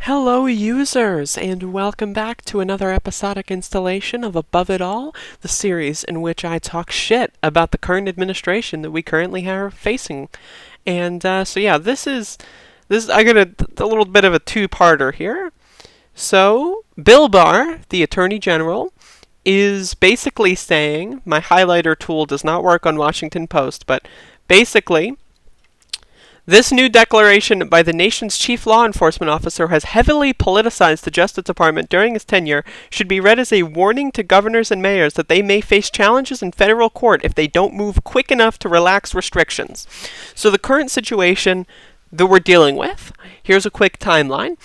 Hello users, and welcome back to another episodic installation of Above It All, the series in which I talk shit about the current administration that we currently are facing. And this I got a little bit of a two-parter here. So, Bill Barr, the Attorney General, is basically saying, my highlighter tool does not work on Washington Post, but basically, this new declaration by the nation's chief law enforcement officer has heavily politicized the Justice Department during his tenure should be read as a warning to governors and mayors that they may face challenges in federal court if they don't move quick enough to relax restrictions. So the current situation that we're dealing with, here's a quick timeline.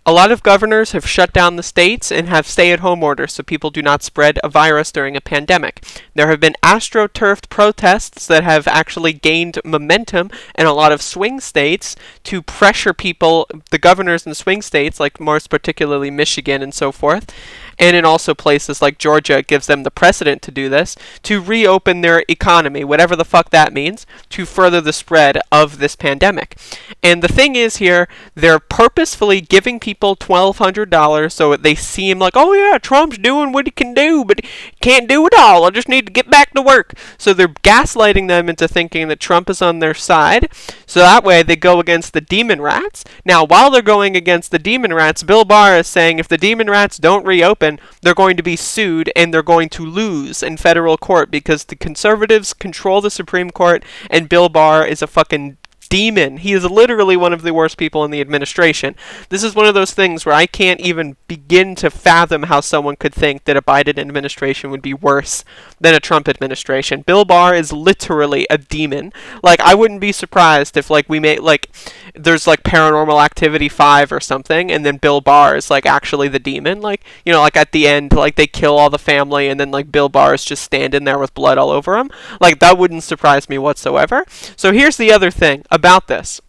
A lot of governors have shut down the states and have stay-at-home orders so people do not spread a virus during a pandemic. There have been astroturfed protests that have actually gained momentum in a lot of swing states to pressure people, the governors in the swing states, like most particularly Michigan and so forth, and in also places like Georgia, it gives them the precedent to do this, to reopen their economy, whatever the fuck that means, to further the spread of this pandemic. And the thing is here, they're purposefully giving people $1,200 so they seem like, oh yeah, Trump's doing what he can do, but he can't do it all. I just need to get back to work. So they're gaslighting them into thinking that Trump is on their side. So that way they go against the demon rats. Now, while they're going against the demon rats, Bill Barr is saying if the demon rats don't reopen, they're going to be sued and they're going to lose in federal court because the conservatives control the Supreme Court and Bill Barr is a fucking demon. He is literally one of the worst people in the administration. This is one of those things where I can't even begin to fathom how someone could think that a Biden administration would be worse than a Trump administration. Bill Barr is literally a demon. Like, I wouldn't be surprised if, like, we made, like, there's, like, Paranormal Activity 5 or something, and then Bill Barr is, like, actually the demon. Like, you know, like, at the end, like, they kill all the family, and then, like, Bill Barr is just standing there with blood all over him. Like, that wouldn't surprise me whatsoever. So here's the other thing about this.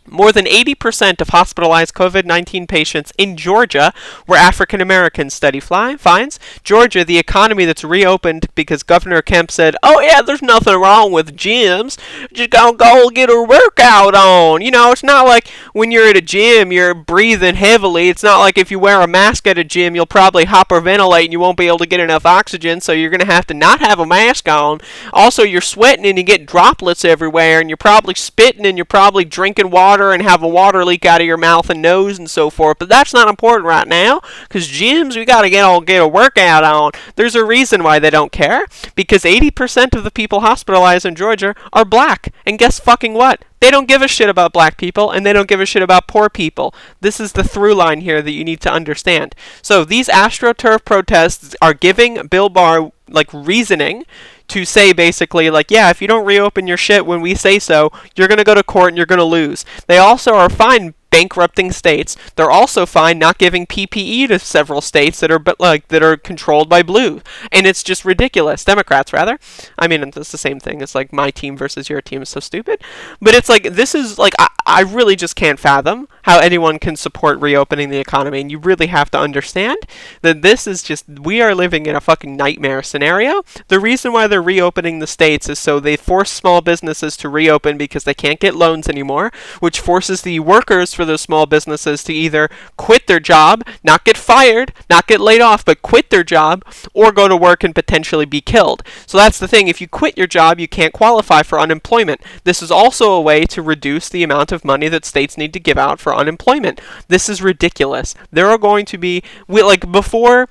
More than 80% of hospitalized COVID-19 patients in Georgia were African Americans, study finds. Georgia, the economy that's reopened because Governor Kemp said, oh yeah, there's nothing wrong with gyms. Just gonna go get a workout on. You know, it's not like when you're at a gym, you're breathing heavily. It's not like if you wear a mask at a gym, you'll probably hyperventilate and you won't be able to get enough oxygen, so you're gonna have to not have a mask on. Also, you're sweating and you get droplets everywhere, and you're probably spitting and you're probably drinking water and have a water leak out of your mouth and nose and so forth, but that's not important right now, because gyms, we gotta get a workout on. There's a reason why they don't care, because 80% of the people hospitalized in Georgia are black, and guess fucking what? They don't give a shit about black people, and they don't give a shit about poor people. This is the through line here that you need to understand. So these AstroTurf protests are giving Bill Barr, like, reasoning to say basically, like, yeah, if you don't reopen your shit when we say so, you're going to go to court and you're going to lose. They also are fine bankrupting states. They're also fine not giving PPE to several states that are controlled by blue. And it's just ridiculous. Democrats, rather. I mean, it's the same thing. It's like my team versus your team is so stupid. But it's like, this is like, I really just can't fathom how anyone can support reopening the economy. And you really have to understand that this is just, we are living in a fucking nightmare scenario. The reason why they're reopening the states is so they force small businesses to reopen because they can't get loans anymore, which forces the workers for those small businesses to either quit their job, not get fired, not get laid off, but quit their job, or go to work and potentially be killed. So that's the thing. If you quit your job, you can't qualify for unemployment. This is also a way to reduce the amount of money that states need to give out for unemployment. This is ridiculous. There are going to be, like, before,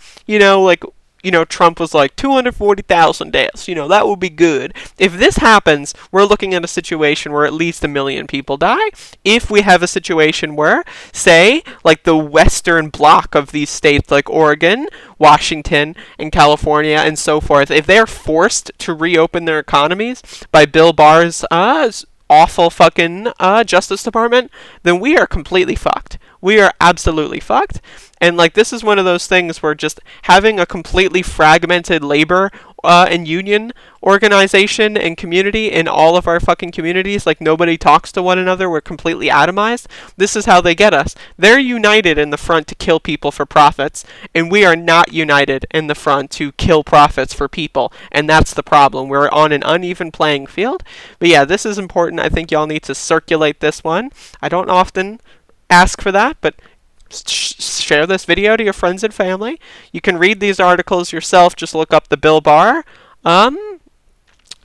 Trump was like 240,000 deaths. That would be good. If this happens, we're looking at a situation where at least 1 million people die. If we have a situation where, say, like the western bloc of these states like Oregon, Washington, and California, and so forth, if they're forced to reopen their economies by Bill Barr's awful fucking Justice Department, then we are completely fucked. We are absolutely fucked. And, like, this is one of those things where just having a completely fragmented labor and union organization and community in all of our fucking communities, like, nobody talks to one another, we're completely atomized. This is how they get us. They're united in the front to kill people for profits, and we are not united in the front to kill profits for people, and that's the problem. We're on an uneven playing field. But yeah, this is important. I think y'all need to circulate this one. I don't often ask for that, but Share this video to your friends and family. You can read these articles yourself. Just look up the Bill Barr.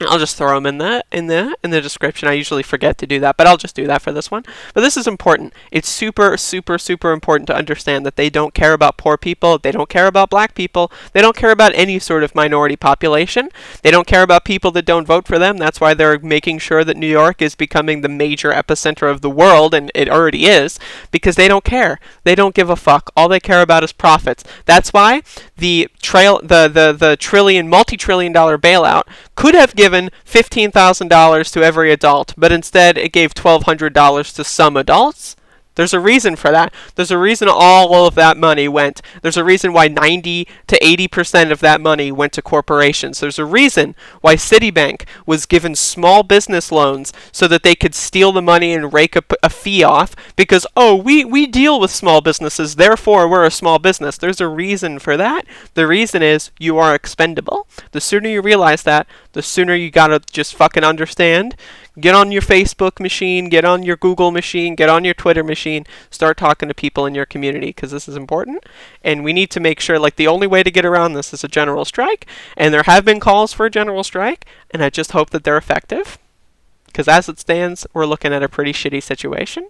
I'll just throw them in the description. I usually forget to do that, but I'll just do that for this one. But this is important. It's super, super, super important to understand that they don't care about poor people. They don't care about black people. They don't care about any sort of minority population. They don't care about people that don't vote for them. That's why they're making sure that New York is becoming the major epicenter of the world, and it already is, because they don't care. They don't give a fuck. All they care about is profits. That's why the multi-trillion dollar bailout could have given $15,000 to every adult, but instead it gave $1,200 to some adults. There's a reason for that. There's a reason all of that money went. There's a reason why 90 to 80% of that money went to corporations. There's a reason why Citibank was given small business loans so that they could steal the money and rake a fee off because, we deal with small businesses, therefore we're a small business. There's a reason for that. The reason is you are expendable. The sooner you realize that, the sooner you gotta just fucking understand. Get on your Facebook machine, get on your Google machine, get on your Twitter machine, start talking to people in your community, because this is important. And we need to make sure, the only way to get around this is a general strike, and there have been calls for a general strike, and I just hope that they're effective, because as it stands, we're looking at a pretty shitty situation.